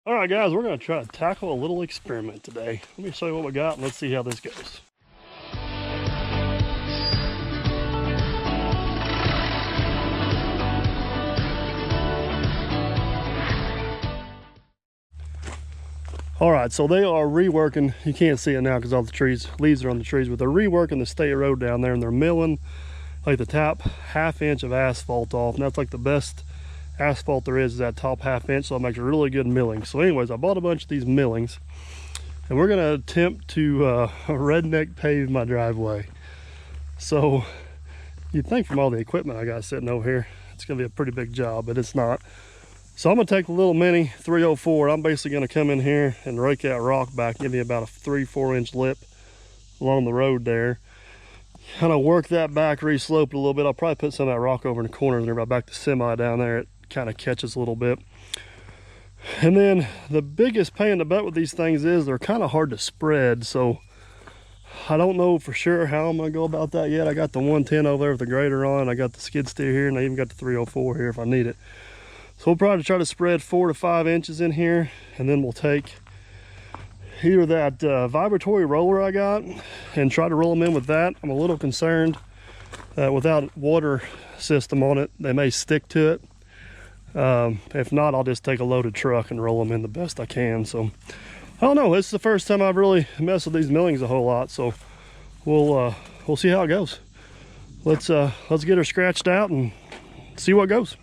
All right, guys, we're going to try to tackle a little experiment today. Let me show you what we got and let's see how this goes. All right, so they are reworking. You can't see it now because all the leaves are on the trees, but they're reworking the state road down there, and they're milling like the top ½ inch of asphalt off, and that's like the best asphalt there is that top ½ inch, so it makes a really good milling. So anyways, I bought a bunch of these millings, and we're gonna attempt to redneck pave my driveway. So you'd think from all the equipment I got sitting over here, it's gonna be a pretty big job, but it's not. So I'm gonna take the little mini 304. I'm basically gonna come in here and rake that rock back, give me about a 3-4 inch lip along the road there. Kind of work that back, re-slope it a little bit. I'll probably put some of that rock over in the corners and right back the semi down there. It kind of catches a little bit. And then the biggest pain in the butt with these things is they're kind of hard to spread. So I don't know for sure how I'm gonna go about that yet. I got the 110 over there with the grader on. I got the skid steer here, and I even got the 304 here if I need it. So we'll probably try to spread 4 to 5 inches in here, and then we'll take either that vibratory roller I got and try to roll them in with that. I'm a little concerned that without water system on it, they may stick to it. If not, I'll just take a loaded truck and roll them in the best I can. So I don't know, this is the first time I've really messed with these millings a whole lot, so we'll see how it goes. Let's get her scratched out and see what goes.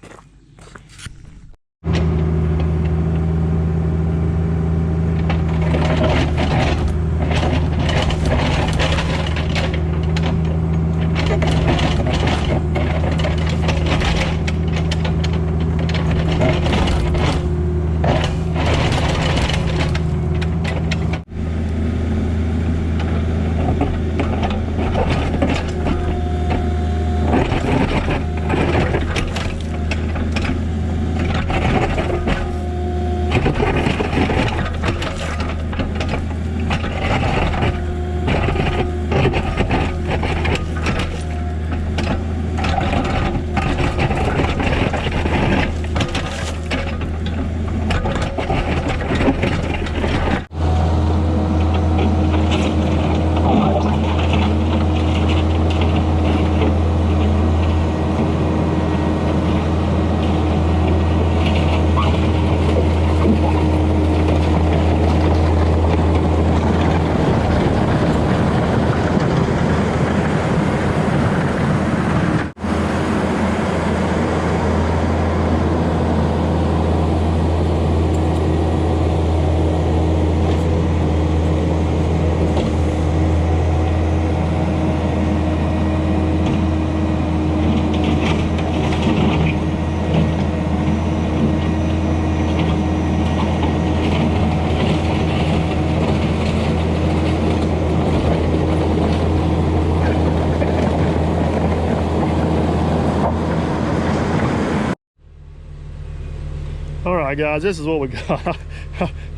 All right, guys, this is what we got.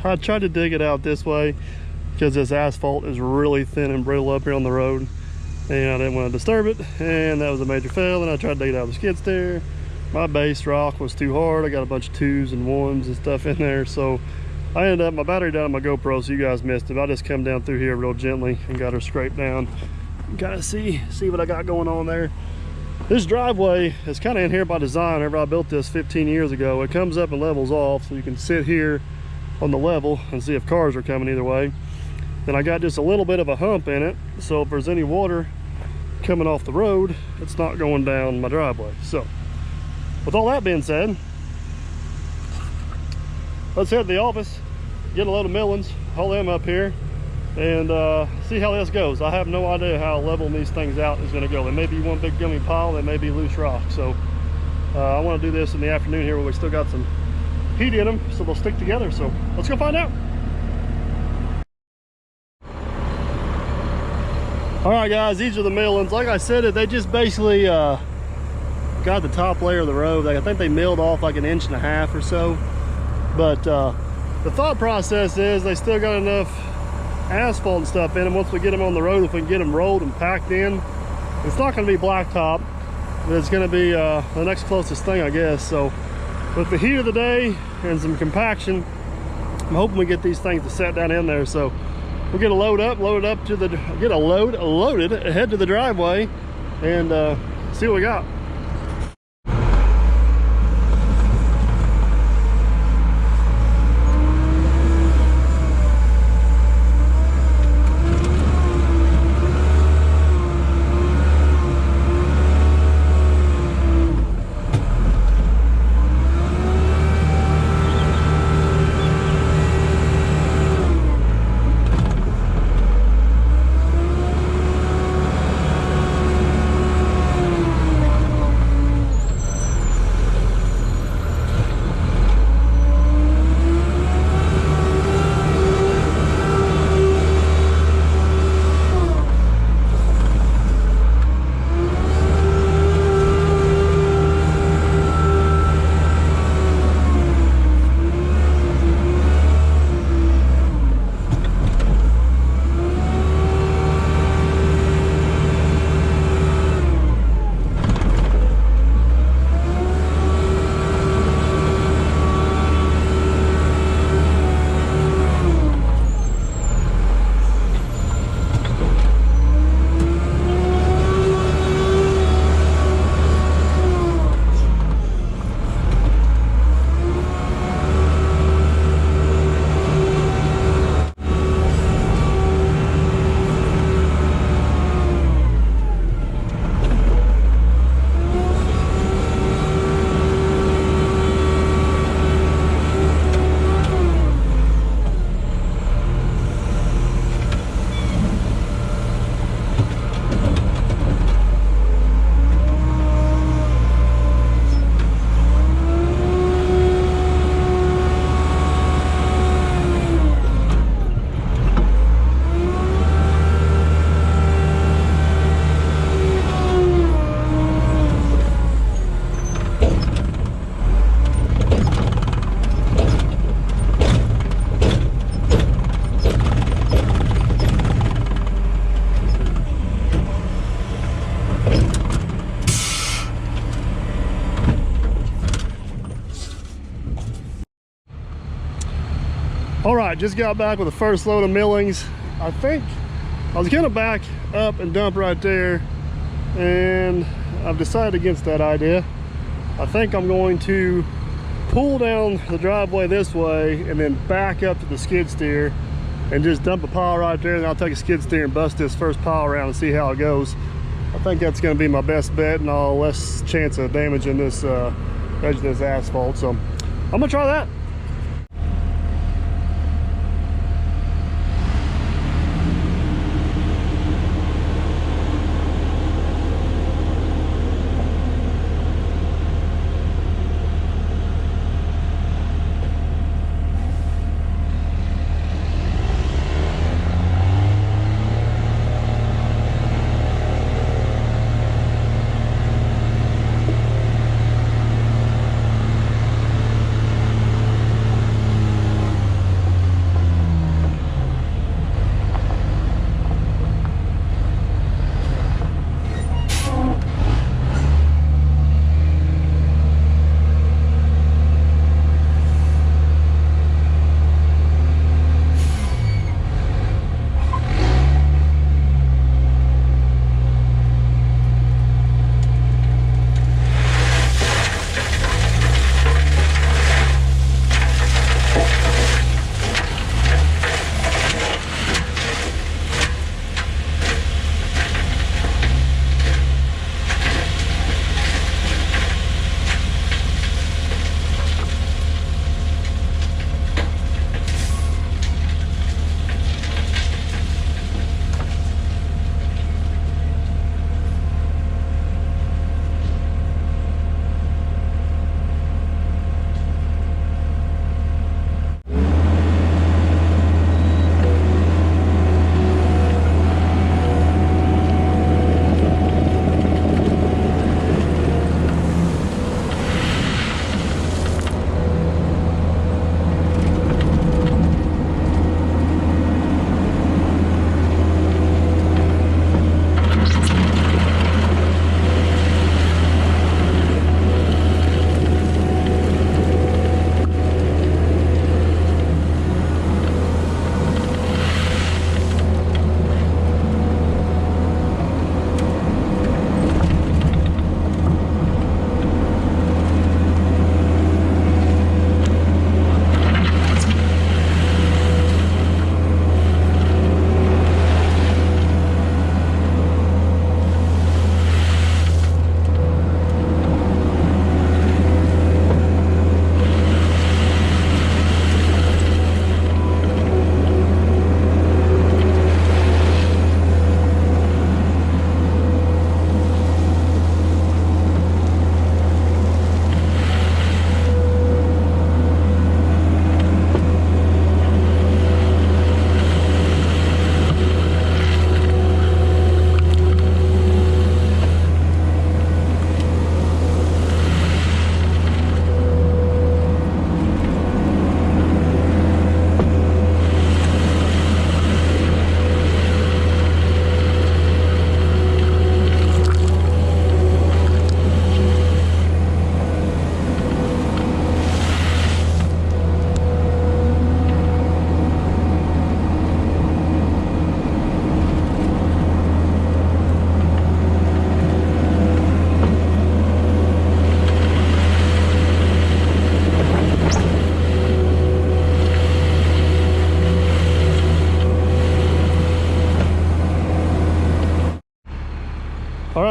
I tried to dig it out this way because this asphalt is really thin and brittle up here on the road, and I didn't want to disturb it, and that was a major fail. And I tried to dig it out of the skid steer. My base rock was too hard. I got a bunch of 2s and 1s and stuff in there, so I ended up, my battery died on my GoPro, so you guys missed it. I just come down through here real gently and got her scraped down. Kind of see what I got going on there. This driveway is kind of in here by design. Whenever I built this 15 years ago, it comes up and levels off, so you can sit here on the level and see if cars are coming either way. Then I got just a little bit of a hump in it, so if there's any water coming off the road, it's not going down my driveway. So with all that being said, let's head to the office, get a load of millings, haul them up here, and see how this goes. I have no idea how leveling these things out is going to go. They may be one big gummy pile, they may be loose rock. So I want to do this in the afternoon here where we still got some heat in them, so they'll stick together. So let's go find out. All right, guys, these are the millings. Like I said, they just basically got the top layer of the road. Like, I think they milled off like 1.5 inches or so. But the thought process is they still got enough asphalt and stuff in them. Once we get them on the road, if we can get them rolled and packed in, it's not going to be blacktop, but it's going to be the next closest thing, I guess. So with the heat of the day and some compaction, I'm hoping we get these things to set down in there. So we'll get a load up to the, get a load loaded, head to the driveway, and see what we got. All right, just got back with the first load of millings. I think I was gonna back up and dump right there, and I've decided against that idea. I think I'm going to pull down the driveway this way and then back up to the skid steer and just dump a pile right there, and I'll take a skid steer and bust this first pile around and see how it goes. I think that's gonna be my best bet, and I'll less chance of damaging this edge of this asphalt. So I'm gonna try that.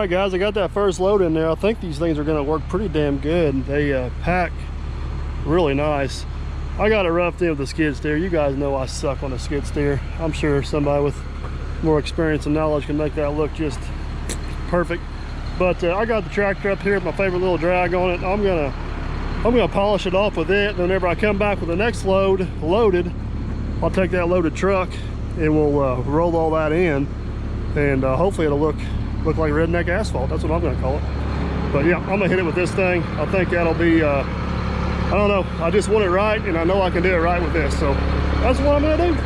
right, guys, I got that first load in there. I think these things are going to work pretty damn good. They pack really nice. I got it roughed in with the skid steer. You guys know I suck on a skid steer. I'm sure somebody with more experience and knowledge can make that look just perfect. But I got the tractor up here with my favorite little drag on it. I'm gonna polish it off with it. Whenever I come back with the next load loaded, I'll take that loaded truck and we'll roll all that in, and hopefully it'll look like redneck asphalt. That's what I'm gonna call it. But yeah, I'm gonna hit it with this thing. I think that'll be I don't know, I just want it right, and I know I can do it right with this, so that's what I'm gonna do.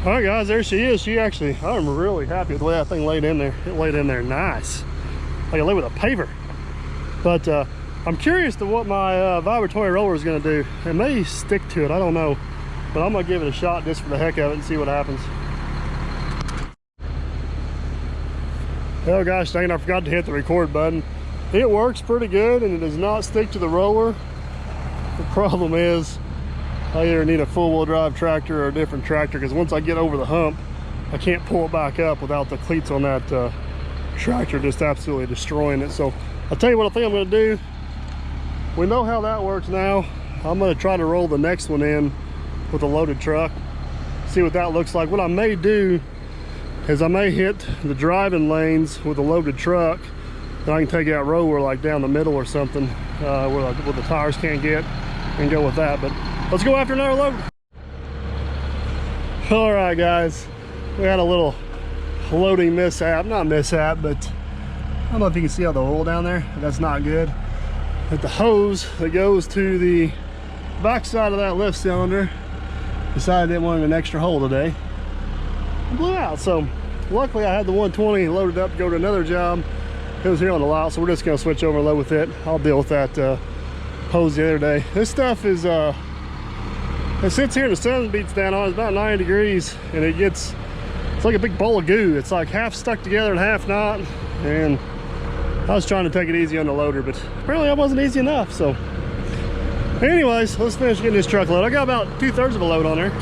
All right, guys, there she is. I'm really happy with the way that thing laid in there. It laid in there nice, like it laid with a paver. But I'm curious to what my vibratory roller is going to do. It may stick to it, I don't know, but I'm going to give it a shot just for the heck of it and see what happens. Oh gosh dang it, I forgot to hit the record button. It works pretty good and it does not stick to the roller. The problem is I either need a full-wheel drive tractor or a different tractor, because once I get over the hump, I can't pull it back up without the cleats on that tractor just absolutely destroying it. So I'll tell you what I think I'm going to do. We know how that works now. I'm going to try to roll the next one in with a loaded truck, see what that looks like. What I may do is I may hit the driving lanes with a loaded truck, and I can take that roller like down the middle or something where the tires can't get, and go with that. But let's go after another load. All right, guys, we had a little loading mishap. Not mishap, but I don't know if you can see all the oil down there. That's not good. But the hose that goes to the back side of that lift cylinder decided it wanted an extra hole today. It blew out. So luckily I had the 120 loaded up to go to another job. It was here on the lot, so we're just gonna switch over and load with it. I'll deal with that hose the other day. This stuff is it sits here and the sun beats down on it. It's about 90 degrees, and it's like a big bowl of goo. It's like half stuck together and half not. And I was trying to take it easy on the loader, but apparently I wasn't easy enough. So anyways, let's finish getting this truck loaded. I got about 2/3 of a load on there.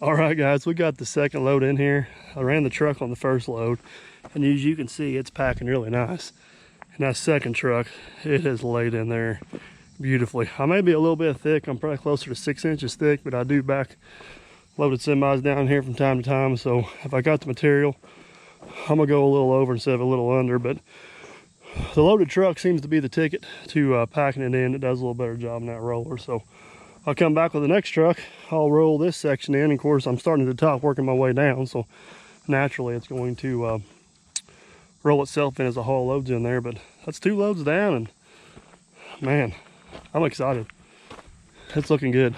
All right, guys, we got the second load in here. I ran the truck on the first load, and as you can see, it's packing really nice. And that second truck, it has laid in there beautifully. I may be a little bit thick. I'm probably closer to 6 inches thick, but I do back loaded semis down here from time to time. So if I got the material, I'm gonna go a little over instead of a little under. But the loaded truck seems to be the ticket to packing it in. It does a little better job than that roller. So I'll come back with the next truck. I'll roll this section in. Of course, I'm starting at the top, working my way down. So naturally, it's going to roll itself in as a whole loads in there. But that's 2 loads down, and man, I'm excited. It's looking good.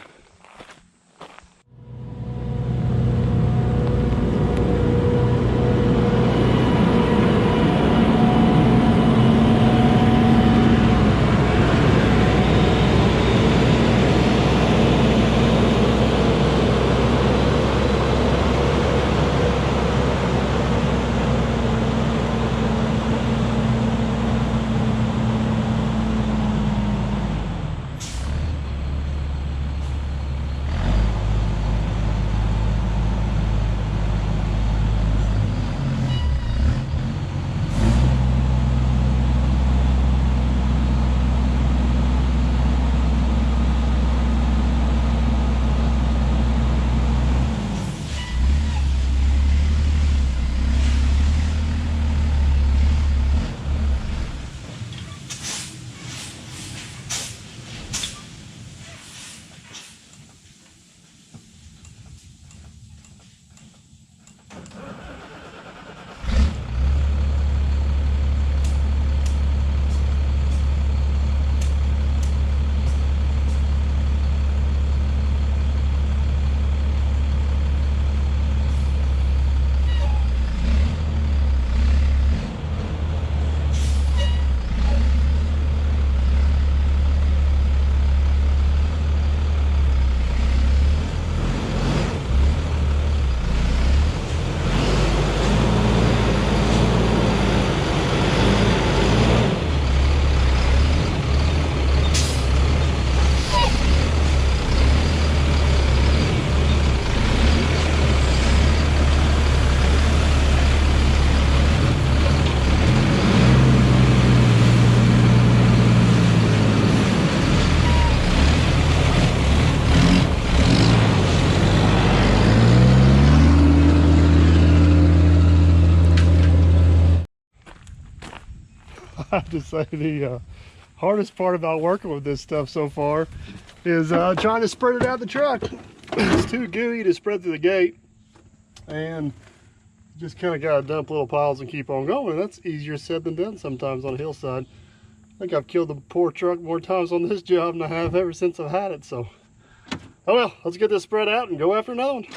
I have to say the hardest part about working with this stuff so far is trying to spread it out the truck. It's too gooey to spread through the gate, and just kind of got to dump little piles and keep on going. That's easier said than done sometimes on a hillside. I think I've killed the poor truck more times on this job than I have ever since I've had it. So, oh well, let's get this spread out and go after another one.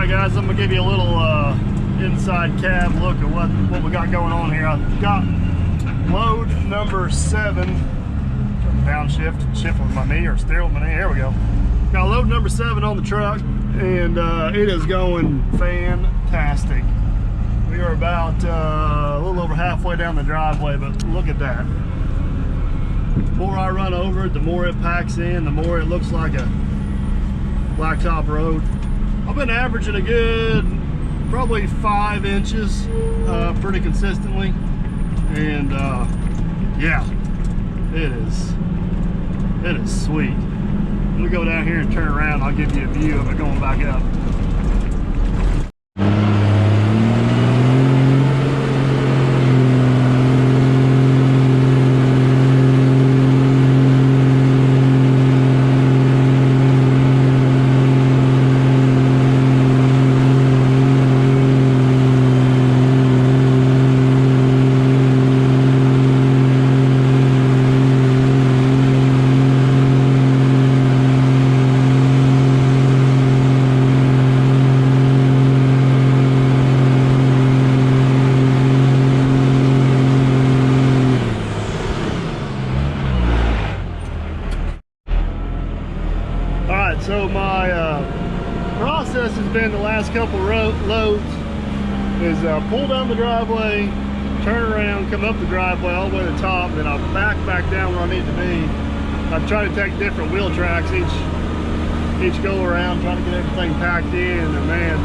Guys, I'm gonna give you a little inside cab look at what we got going on here. I've got load number 7. Downshift, shift with my knee or steer with my knee. There we go. Got load number 7 on the truck, and it is going fantastic. We are about a little over halfway down the driveway, but look at that. The more I run over it, the more it packs in, the more it looks like a blacktop road. I've been averaging a good probably 5 inches pretty consistently, and yeah, It is sweet. We'll go down here and turn around. I'll give you a view of it going back up. So my process has been the last couple loads is pull down the driveway, turn around, come up the driveway all the way to the top, then I'll back down where I need to be. I've tried to take different wheel tracks each go around, trying to get everything packed in, and man,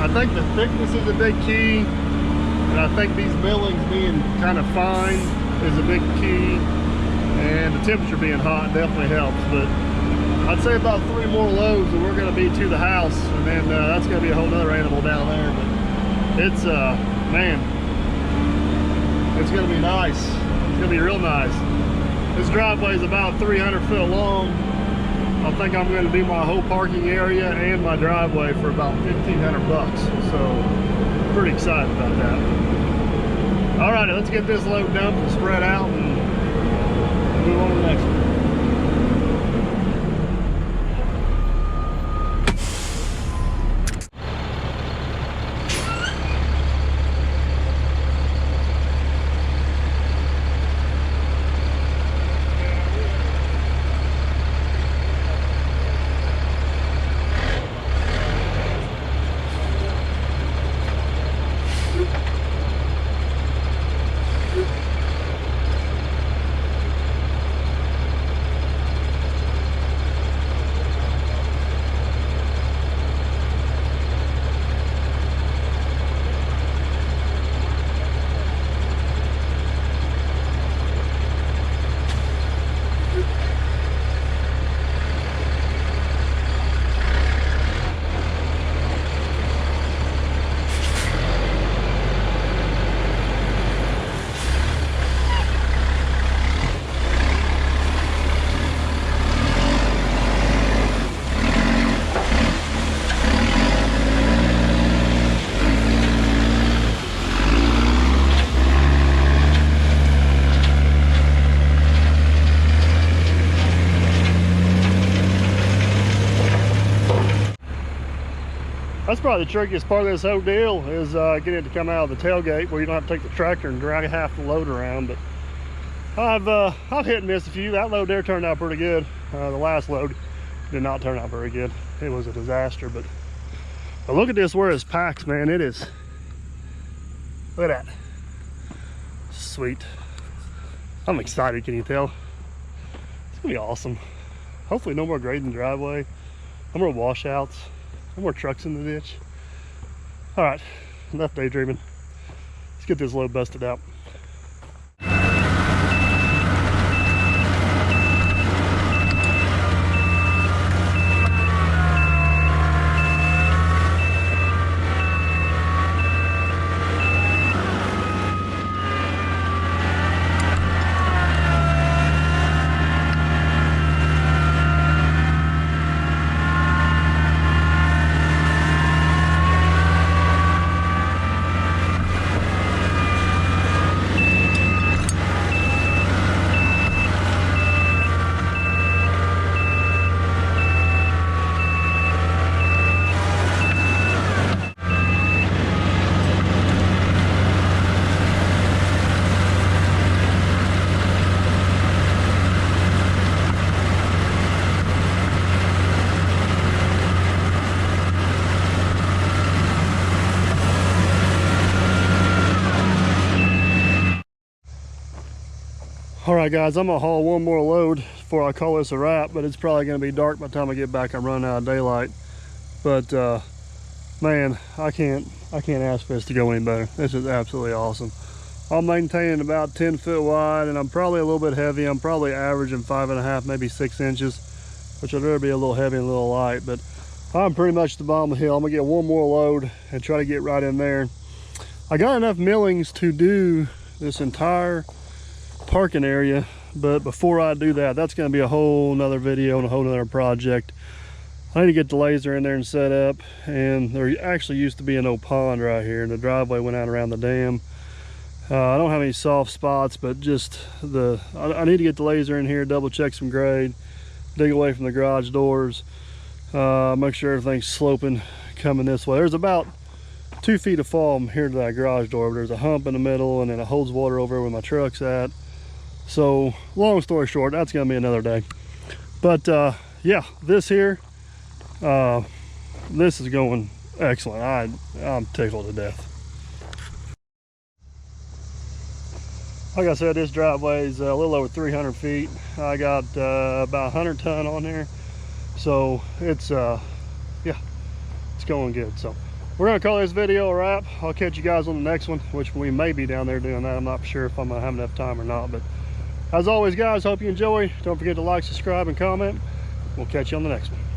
I think the thickness is a big key, and I think these millings being kind of fine is a big key, and the temperature being hot definitely helps. But I'd say about 3 more loads and we're going to be to the house, and then that's going to be a whole nother animal down there. But it's man, it's going to be nice. It's going to be real nice. This driveway is about 300 foot long. I think I'm going to do my whole parking area and my driveway for about 1,500 bucks. So pretty excited about that. All right, let's get this load dumped and spread out and move on to the next one. That's probably the trickiest part of this whole deal is getting it to come out of the tailgate where you don't have to take the tractor and drag half the load around. But I've hit and missed a few. That load there turned out pretty good. The last load did not turn out very good. It was a disaster. But look at this where it's packed, man. It is. Look at that. Sweet. I'm excited. Can you tell? It's gonna be awesome. Hopefully no more grading the driveway. No more washouts. No more trucks in the ditch. All right, enough daydreaming. Let's get this load busted out. All right, guys, I'm gonna haul one more load before I call this a wrap, but it's probably gonna be dark by the time I get back. I'm running out of daylight. But man, I can't ask for this to go any better. This is absolutely awesome. I'm maintaining about 10 foot wide, and I'm probably a little bit heavy. I'm probably averaging 5.5, maybe 6 inches, which I'd rather be a little heavy and a little light, but I'm pretty much the bottom of the hill. I'm gonna get one more load and try to get right in there. I got enough millings to do this entire parking area, but before I do that, that's gonna be a whole nother video and a whole nother project. I need to get the laser in there and set up, and there actually used to be an old pond right here, and the driveway went out around the dam. I don't have any soft spots, but just I need to get the laser in here, double check some grade, dig away from the garage doors, make sure everything's sloping coming this way. There's about 2 feet of fall from here to that garage door, but there's a hump in the middle, and then it holds water over where my truck's at. So long story short, that's gonna be another day. But yeah, this here, this is going excellent. I'm tickled to death. Like I said, this driveway is a little over 300 feet. I got about 100 ton on there, so it's yeah, it's going good. So we're gonna call this video a wrap. I'll catch you guys on the next one, which we may be down there doing that. I'm not sure if I'm gonna have enough time or not, but as always, guys, hope you enjoy. Don't forget to like, subscribe, and comment. We'll catch you on the next one.